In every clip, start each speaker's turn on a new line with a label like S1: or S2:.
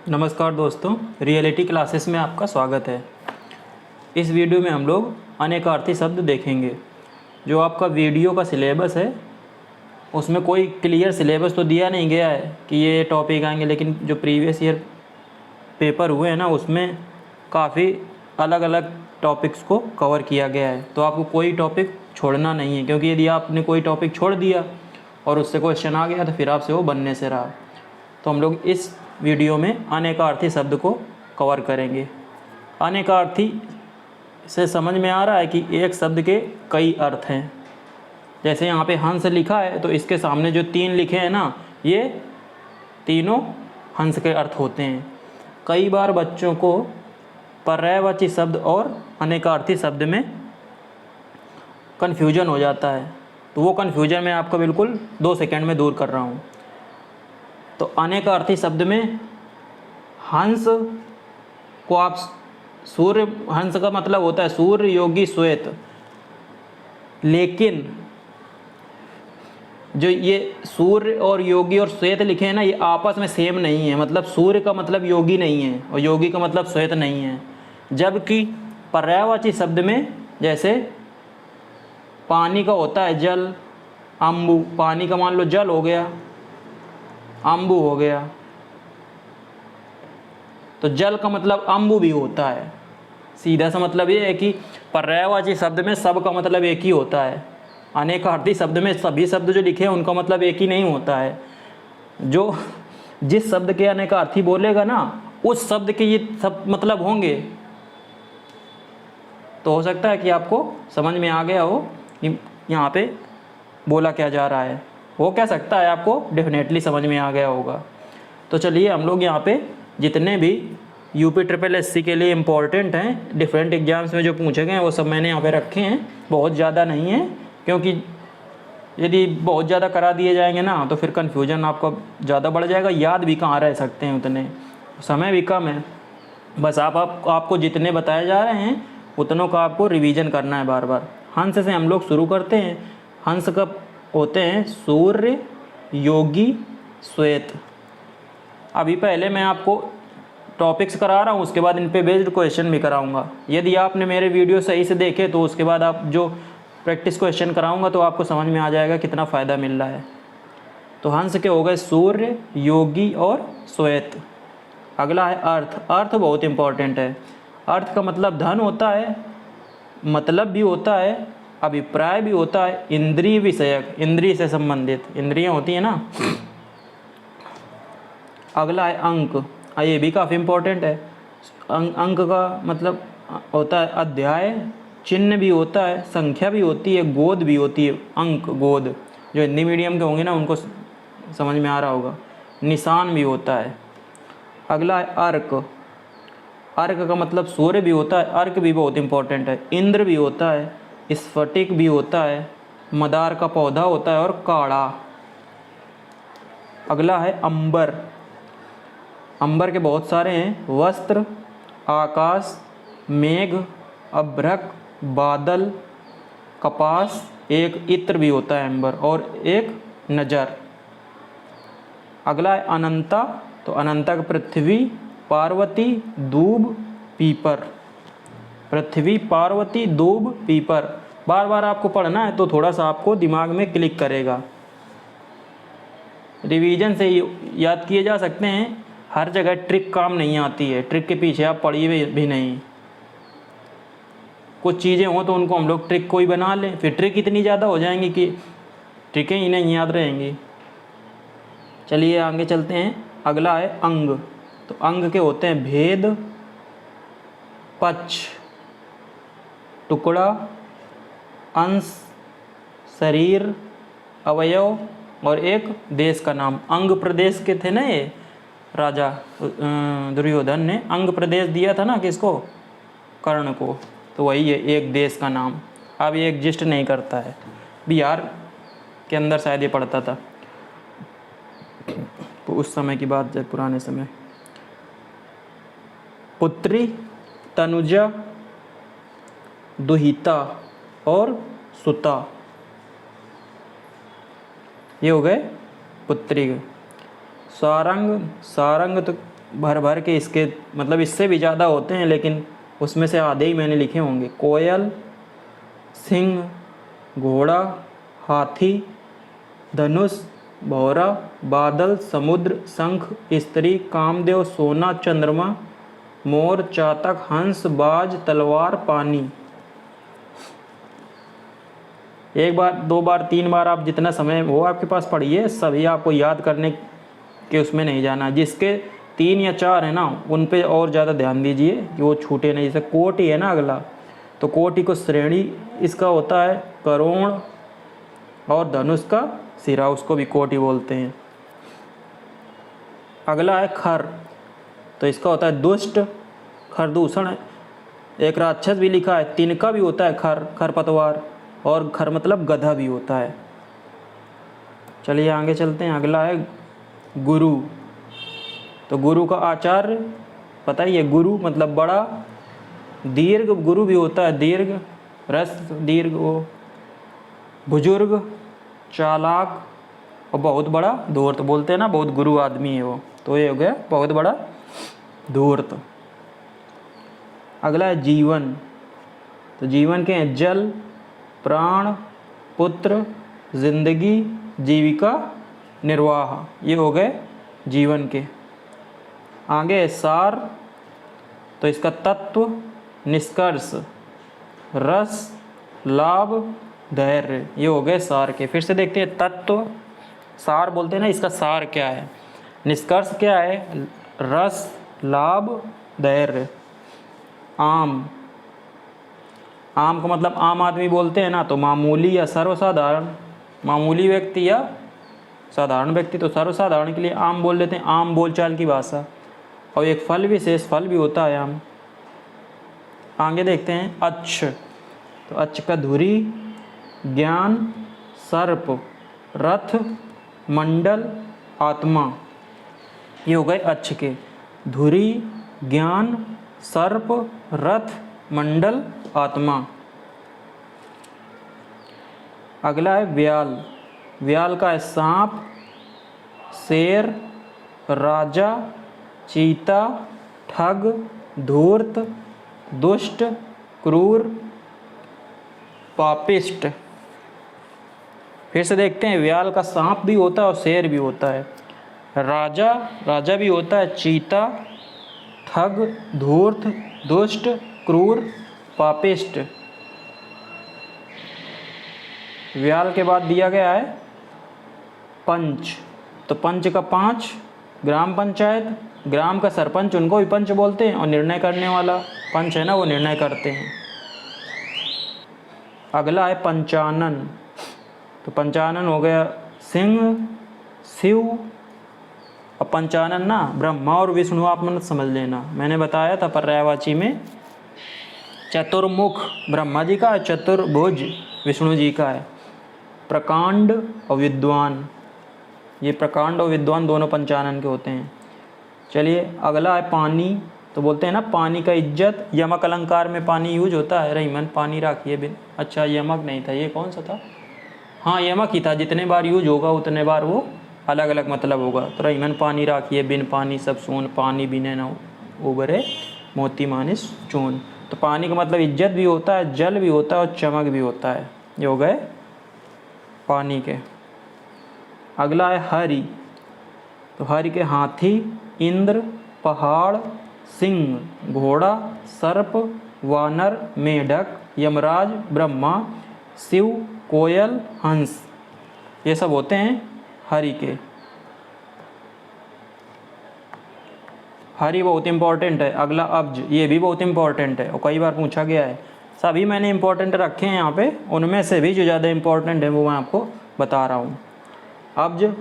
S1: नमस्कार दोस्तों, reality classes में आपका स्वागत है। इस वीडियो में हम लोग अनेकार्थी शब्द देखेंगे। जो आपका वीडियो का सिलेबस है उसमें कोई क्लियर सिलेबस तो दिया नहीं गया है कि ये टॉपिक आएंगे, लेकिन जो प्रीवियस ईयर पेपर हुए हैं ना उसमें काफ़ी अलग अलग टॉपिक्स को कवर किया गया है। तो आपको कोई टॉपिक छोड़ना नहीं है, क्योंकि यदि आपने कोई टॉपिक छोड़ दिया और उससे क्वेश्चन आ गया तो फिर आपसे वो बनने से रहा। तो हम लोग इस वीडियो में अनेकार्थी शब्द को कवर करेंगे। अनेकार्थी से समझ में आ रहा है कि एक शब्द के कई अर्थ हैं। जैसे यहाँ पे हंस लिखा है तो इसके सामने जो 3 लिखे हैं ना, ये तीनों हंस के अर्थ होते हैं। कई बार बच्चों को पर्यायवाची शब्द और अनेकार्थी शब्द में कन्फ्यूजन हो जाता है, तो वो कन्फ्यूजन मैं आपका बिल्कुल 2 सेकंड में दूर कर रहा हूँ। तो अनेकार्थी शब्द में हंस को आप सूर्य, हंस का मतलब होता है सूर्य, योगी, श्वेत। लेकिन जो ये सूर्य और योगी और श्वेत लिखे हैं ना, ये आपस में सेम नहीं है। मतलब सूर्य का मतलब योगी नहीं है और योगी का मतलब श्वेत नहीं है। जबकि पर्यायवाची शब्द में जैसे पानी का होता है जल, अम्बु। पानी का मान लो जल हो गया, अम्बु हो गया। तो जल का मतलब अम्बु भी होता है। सीधा सा मतलब ये है कि पर्यायवाची शब्द में सब का मतलब एक ही होता है। अनेकार्थी शब्द में सभी शब्द जो लिखे हैं उनका मतलब एक ही नहीं होता है। जो जिस शब्द के अनेकार्थी बोलेगा ना, उस शब्द के ये सब मतलब होंगे। तो हो सकता है कि आपको समझ में आ गया हो कि यहाँ पे बोला क्या जा रहा है। वो कह सकता है आपको डेफिनेटली समझ में आ गया होगा। तो चलिए हम लोग यहाँ पे जितने भी UPSSC के लिए इम्पोर्टेंट हैं, डिफरेंट एग्जाम्स में जो पूछे गए हैं वो सब मैंने यहाँ पे रखे हैं। बहुत ज़्यादा नहीं है, क्योंकि यदि बहुत ज़्यादा करा दिए जाएंगे ना तो फिर कन्फ्यूजन आपका ज़्यादा बढ़ जाएगा। याद भी कहाँ रह सकते हैं उतने, समय भी कम है। बस आपको जितने बताए जा रहे हैं उतनों का आपको रिवीजन करना है बार बार। हंस से हम लोग शुरू करते हैं। हंस कब होते हैं? सूर्य, योगी, श्वेत। अभी पहले मैं आपको टॉपिक्स करा रहा हूँ, उसके बाद इन पे बेस्ड क्वेश्चन भी कराऊंगा। यदि आपने मेरे वीडियो सही से देखे तो उसके बाद आप जो प्रैक्टिस क्वेश्चन कराऊंगा तो आपको समझ में आ जाएगा कितना फ़ायदा मिल रहा है। तो हंस के हो गए सूर्य, योगी और श्वेत। अगला है अर्थ। अर्थ बहुत इंपॉर्टेंट है। अर्थ का मतलब धन होता है, मतलब भी होता है, अभिप्राय भी होता है, इंद्रिय विषयक, इंद्रिय से संबंधित, इंद्रियां होती हैं ना। अगला है अंक। ये भी काफ़ी इम्पोर्टेंट है। अंक का मतलब होता है अध्याय, चिन्ह भी होता है, संख्या भी होती है, गोद भी होती है। अंक, गोद, जो हिंदी मीडियम के होंगे ना उनको समझ में आ रहा होगा। निशान भी होता है। अगला है अर्क। अर्क का मतलब सूर्य भी होता है, अर्क भी बहुत इंपॉर्टेंट है। इंद्र भी होता है, स्फटिक भी होता है, मदार का पौधा होता है और काढ़ा। अगला है अंबर। अंबर के बहुत सारे हैं। वस्त्र, आकाश, मेघ, अभ्रक, बादल, कपास, एक इत्र भी होता है अंबर, और एक नजर। अगला है अनंता। तो अनंता का पृथ्वी, पार्वती, दूब, पीपर। पृथ्वी, पार्वती, दूब, पीपर। बार बार आपको पढ़ना है तो थोड़ा सा आपको दिमाग में क्लिक करेगा। रिवीजन से याद किए जा सकते हैं। हर जगह ट्रिक काम नहीं आती है, ट्रिक के पीछे आप पढ़िए भी नहीं। कुछ चीज़ें हों तो उनको हम लोग ट्रिक कोई बना लें, फिर ट्रिक इतनी ज़्यादा हो जाएंगी कि ट्रिकें ही नहीं याद रहेंगी। चलिए आगे चलते हैं। अगला है अंग। तो अंग के होते हैं भेद, पक्ष, टुकड़ा, अंश, शरीर, अवयव और एक देश का नाम। अंग प्रदेश के थे ना ये राजा दुर्योधन ने अंग प्रदेश दिया था ना किसको? कर्ण को। तो वही है एक देश का नाम। अब ये एग्जिस्ट नहीं करता है। बिहार के अंदर शायद ये पड़ता था, तो उस समय की बात है, पुराने समय। पुत्री, तनुजा, दुहिता और सुता, ये हो गए पुत्री। सारंग। सारंग तो भर भर के इसके मतलब इससे भी ज़्यादा होते हैं, लेकिन उसमें से आधे ही मैंने लिखे होंगे। कोयल, सिंह, घोड़ा, हाथी, धनुष, भौरा, बादल, समुद्र, शंख, स्त्री, कामदेव, सोना, चंद्रमा, मोर, चातक, हंस, बाज, तलवार, पानी। एक बार, दो बार, तीन बार आप जितना समय हो आपके पास पढ़िए, सभी आपको याद करने के उसमें नहीं जाना। जिसके 3 या 4 है ना, उन पे और ज़्यादा ध्यान दीजिए कि वो छूटे नहीं। जैसे कोटि है ना अगला, तो कोटि को श्रेणी इसका होता है, करोड़ और धनुष का सिरा, उसको भी कोटि बोलते हैं। अगला है खर, तो इसका होता है दुष्ट, खरदूषण, एक राक्षस भी लिखा है। तिनका भी होता है खर, खरपतवार, और खर मतलब गधा भी होता है। चलिए आगे चलते हैं। अगला है गुरु, तो गुरु का आचार्य पता ही है, गुरु मतलब बड़ा। दीर्घ गुरु भी होता है, दीर्घ रस दीर्घ, वो बुजुर्ग, चालाक और बहुत बड़ा धूर्त। बोलते हैं ना बहुत गुरु आदमी है वो, तो ये हो गया बहुत बड़ा धूर्त। अगला है जीवन, तो जीवन के हैं जल, प्राण, पुत्र, जिंदगी, जीविका, निर्वाह, ये हो गए जीवन के। आगे है सार, तो इसका तत्व, निष्कर्ष, रस, लाभ, धैर्य, ये हो गए सार के। फिर से देखते हैं तत्व, सार बोलते हैं ना, इसका सार क्या है, निष्कर्ष क्या है, रस, लाभ, धैर्य। आम, आम का मतलब आम आदमी बोलते हैं ना, तो मामूली या सर्वसाधारण, मामूली व्यक्ति या साधारण व्यक्ति, तो सर्वसाधारण के लिए आम बोल लेते हैं, आम बोलचाल की भाषा। और एक फल विशेष फल भी होता है आम। आगे देखते हैं अच्छ, तो अच्छ का धुरी, ज्ञान, सर्प, रथ, मंडल, आत्मा, ये हो गए अच्छ के। धुरी, ज्ञान, सर्प, रथ, मंडल, आत्मा। अगला है व्याल, व्याल का है सांप, शेर, राजा, चीता, ठग, धूर्त, दुष्ट, क्रूर, पापिष्ट। फिर से देखते हैं, व्याल का सांप भी होता है और शेर भी होता है। राजा, राजा भी होता है, चीता, ठग, धूर्त, दुष्ट, क्रूर, पापिष्ट। व्याल के बाद दिया गया है पंच, तो पंच का 5, ग्राम पंचायत, ग्राम का सरपंच, उनको भी पंच बोलते हैं, और निर्णय करने वाला पंच है ना, वो निर्णय करते हैं। अगला है पंचानन, तो पंचानन हो गया सिंह, शिव, और पंचानन ना ब्रह्मा और विष्णु आप मत समझ लेना, मैंने बताया था पर्यायवाची में। चतुर्मुख ब्रह्मा जी का है, चतुर्भुज विष्णु जी का है। प्रकांड और विद्वान, ये प्रकांड और विद्वान दोनों पंचानन के होते हैं। चलिए अगला है पानी, तो बोलते हैं ना पानी का इज्जत, यमक अलंकार में पानी यूज होता है, रहीमन पानी राखिए बिन, अच्छा यमक नहीं था, ये कौन सा था, हाँ यमक ही था, जितने बार यूज होगा उतने बार वो अलग अलग मतलब होगा। तो रहीमन पानी राखिए बिन पानी सब सोन, पानी बिने न उबरे मोती मानिस चून। तो पानी का मतलब इज्जत भी होता है, जल भी होता है और चमक भी होता है, ये हो गए पानी के। अगला है हरि, तो हरि के हाथी, इंद्र, पहाड़, सिंह, घोड़ा, सर्प, वानर, मेढक, यमराज, ब्रह्मा, शिव, कोयल, हंस, ये सब होते हैं हरि के। हरि बहुत इंपॉर्टेंट है। अगला अब्ज, ये भी बहुत इंपॉर्टेंट है और कई बार पूछा गया है। सभी मैंने इंपॉर्टेंट रखे हैं यहाँ पे, उनमें से भी जो ज़्यादा इंपॉर्टेंट है वो मैं आपको बता रहा हूँ। अब्ज,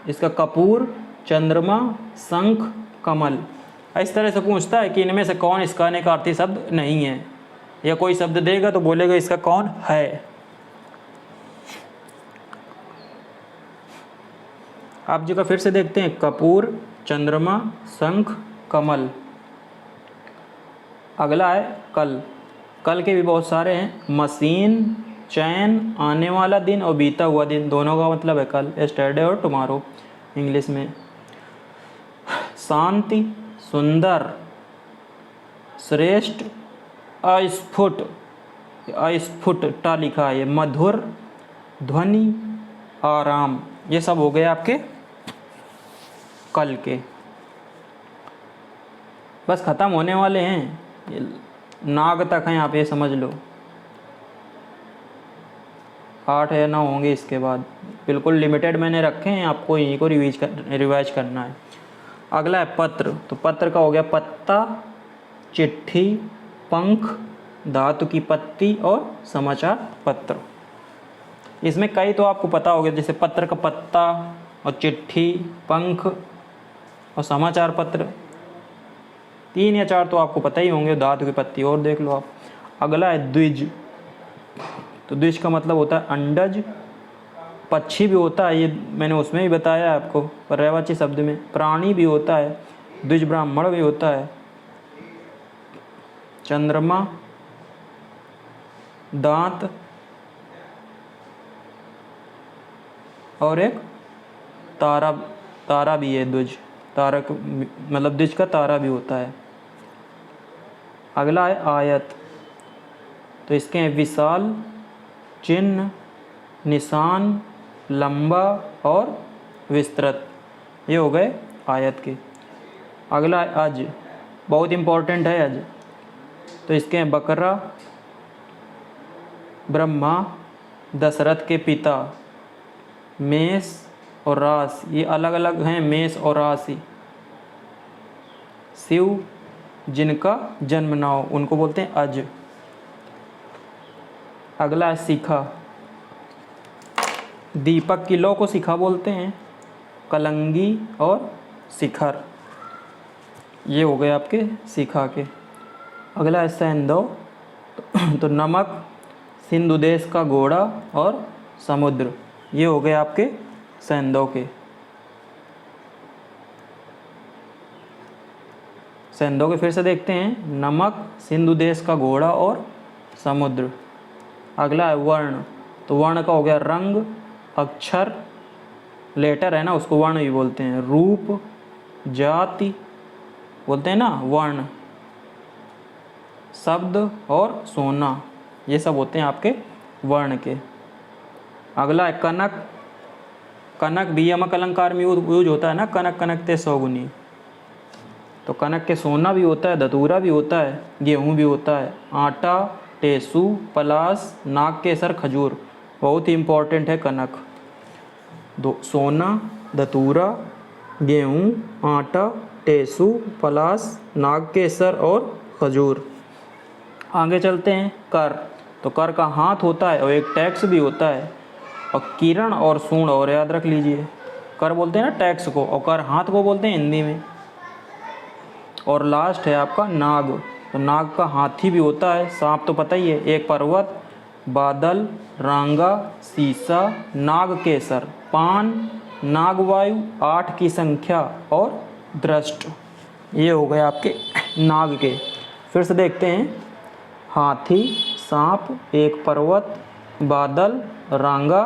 S1: इसका कपूर, चंद्रमा, शंख, कमल। इस तरह से पूछता है कि इनमें से कौन इसका अनेकार्थी शब्द नहीं है, या कोई शब्द देगा तो बोलेगा इसका कौन है। अब्ज का फिर से देखते हैं, कपूर, चंद्रमा, शंख, कमल। अगला है कल, कल के भी बहुत सारे हैं, मशीन, चैन, आने वाला दिन और बीता हुआ दिन, दोनों का मतलब है कल, यस्टरडे और टुमारो इंग्लिश में। शांति, सुंदर, श्रेष्ठ, अस्फुट, अस्फुट टा लिखा है, मधुर, ध्वनि, आराम। ये सब हो गए आपके कल के, बस ख़त्म होने वाले हैं, ये नाग तक हैं, आप ये समझ लो। 8 या 9 होंगे इसके बाद, बिल्कुल लिमिटेड मैंने रखे हैं, आपको यहीं को रिवाइज करना है। अगला है पत्र। तो पत्र का हो गया पत्ता, चिट्ठी, पंख, धातु की पत्ती और समाचार पत्र। इसमें कई तो आपको पता होगा, जैसे पत्र का पत्ता और चिट्ठी, पंख और समाचार पत्र, 3 या 4 तो आपको पता ही होंगे, धातु की पत्ती और देख लो आप। अगला है द्विज। तो द्विज का मतलब होता है अंडज, पक्षी भी होता है, ये मैंने उसमें भी बताया आपको पर्यायवाची शब्द में, प्राणी भी होता है, द्विज ब्राह्मण भी होता है, चंद्रमा, दांत और एक तारा, तारा भी है द्विज, तारा मतलब द्विज का तारा भी होता है। अगला है आयत। तो इसके हैं विशाल, चिन्ह, निशान, लंबा और विस्तृत, ये हो गए आयत के। अगला है अज, बहुत इम्पोर्टेंट है अज। तो इसके हैं बकरा, ब्रह्मा, दशरथ के पिता, मेष और रास, ये अलग अलग हैं, मेष और राशि। शिव, जिनका जन्म ना हो, उनको बोलते हैं अज। अगला है शिखा। दीपक की लौ को शिखा बोलते हैं, कलंगी और शिखर, ये हो गए आपके शिखा के। अगला है सैंधव। तो नमक, सिंधु देश का घोड़ा और समुद्र, ये हो गए आपके सैंधव के। सैंधव के फिर से देखते हैं, नमक, सिंधु देश का घोड़ा और समुद्र। अगला है वर्ण। तो वर्ण का हो गया रंग, अक्षर, लेटर है ना, उसको वर्ण भी बोलते हैं, रूप, जाति बोलते हैं ना वर्ण, शब्द और सोना, ये सब होते हैं आपके वर्ण के। अगला है कनक। कनक भी यमक अलंकार में यूज होता है ना, कनक कनकते सौगुनी। तो कनक के सोना भी होता है, धतूरा भी होता है, गेहूँ भी होता है, आटा, टेसू, पलास, नाग केसर, खजूर, बहुत ही इम्पोर्टेंट है कनक। सोना, धतूरा, गेहूँ, आटा, टेसू, पलास, नाग केसर और खजूर। आगे चलते हैं कर। तो कर का हाथ होता है और एक टैक्स भी होता है, और किरण और सूंड और याद रख लीजिए, कर बोलते हैं ना टैक्स को, और कर हाथ को बोलते हैं हिंदी में। और लास्ट है आपका नाग। तो नाग का हाथी भी होता है, सांप तो पता ही है, एक पर्वत, बादल, रांगा, सीसा, नाग केसर, पान, नागवायु, 8 की संख्या और दृष्ट, ये हो गए आपके नाग के। फिर से देखते हैं, हाथी, सांप, एक पर्वत, बादल, रांगा,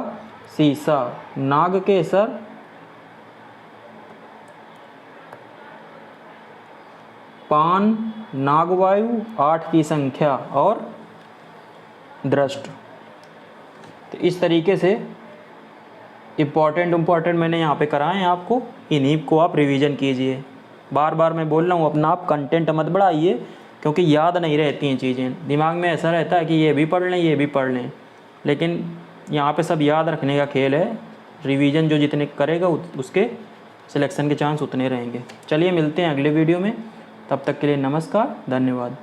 S1: सीसा, नाग केसर, पान, नागवायु, 8 की संख्या और दृष्ट। तो इस तरीके से इम्पॉर्टेंट मैंने यहाँ पे कराए हैं आपको, इन्हीं को आप रिवीजन कीजिए। बार बार मैं बोल रहा हूँ, अपना आप कंटेंट मत बढ़ाइए, क्योंकि याद नहीं रहती हैं चीज़ें, दिमाग में ऐसा रहता है कि ये भी पढ़ लें ये भी पढ़ लें, लेकिन यहाँ पे सब याद रखने का खेल है। रिवीजन जो जितने करेगा उसके सिलेक्शन के चांस उतने रहेंगे। चलिए मिलते हैं अगले वीडियो में, तब तक के लिए नमस्कार, धन्यवाद।